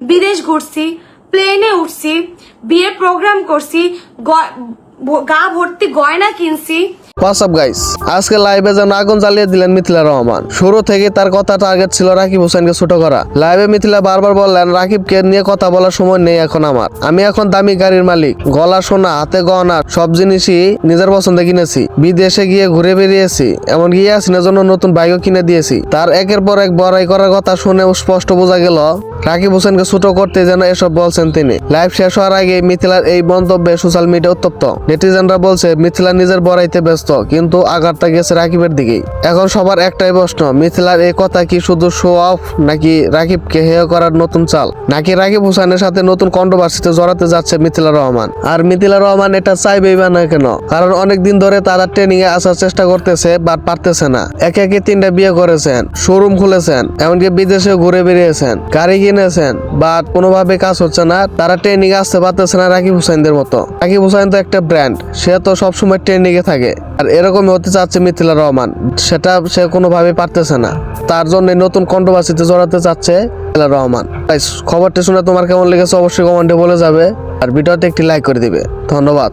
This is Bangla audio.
বিদেশ ঘুরছি, প্লেনে উঠছি, বিয়ের প্রোগ্রাম করছি, গা ভর্তি গয়না কিনছি। হোয়াটসঅ্যাপ গাইস, আজকে লাইভে যেন আগুন জ্বালিয়ে দিলেন মিথিলা রহমান। শুরু থেকে তার কথা টার্গেট ছিল রাকিব হোসেনকে ছোট করা। লাইভে মিথিলা বারবার বললেন, রাকিবকে নিয়ে কথা বলার সময় নেই এখন আমার। আমি এখন দামি গাড়ির মালিক, গলা সোনা, হাতে গহনা, সব জিনিসই নিজের পছন্দে কিনেছি। বিদেশে গিয়ে ঘুরে বেরিয়েছি, এমনকি ইয়াসিনের জন্য নতুন বাইকও কিনে দিয়েছি। তার একের পর এক বড়াই করার কথা শুনে স্পষ্ট বোঝা গেল রাকিব হোসেনকে ছোট করতে যেন এসব বলছেন তিনি। লাইভ শেষ হওয়ার আগে মিথিলার এই মন্তব্যে সোশ্যাল মিডিয়া উত্তপ্ত। নেটিজেনরা বলছে মিথিলা নিজের বড়াইতে ব্যস্ত, কিন্তু আঘাতটা গেছে রাকিবের দিকেই। এখন সবার একটাই প্রশ্ন, মিথিলার এই কথা কি শুধু শো অফ, নাকি রাকিবকে হেয় করার নতুন চাল, নাকি রাকিব হোসেনের সাথে নতুন কন্ট্রোভার্সিতে জড়াতে যাচ্ছে মিথিলা রহমান? আর মিথিলা রহমান এটা চাইবেই বা না কেন? কারণ অনেকদিন ধরে তারা ট্রেনিং এ আসার চেষ্টা করতেছে, বাট পারতেছে না। একে একে 3টা বিয়ে করেছেন, শোরুম খুলেছেন, এমনকি বিদেশে ঘুরে বেরিয়েছেন, গাড়ি কিনেছেন, বাট কোনোভাবে কাজ হচ্ছে না। তারা ট্রেনিং এ আসতে পারতেছে না রাকিব হোসেনদের মতো। রাকিব হোসেন তো একটা ব্র্যান্ড, সে তো সবসময় ট্রেনিং এ থাকে। আর এরকমই হতে চাচ্ছে মিথিলা রহমান, সেটা সে কোনোভাবে পারতেছে না। তার জন্য নতুন কন্ট্রোভার্সিতে জড়াতে চাচ্ছে মিথিলা রহমান। খবরটি শুনে তোমার কেমন লেগেছে অবশ্যই কমেন্টে বলে যাবে, আর ভিডিওতে একটি লাইক করে দিবে। ধন্যবাদ।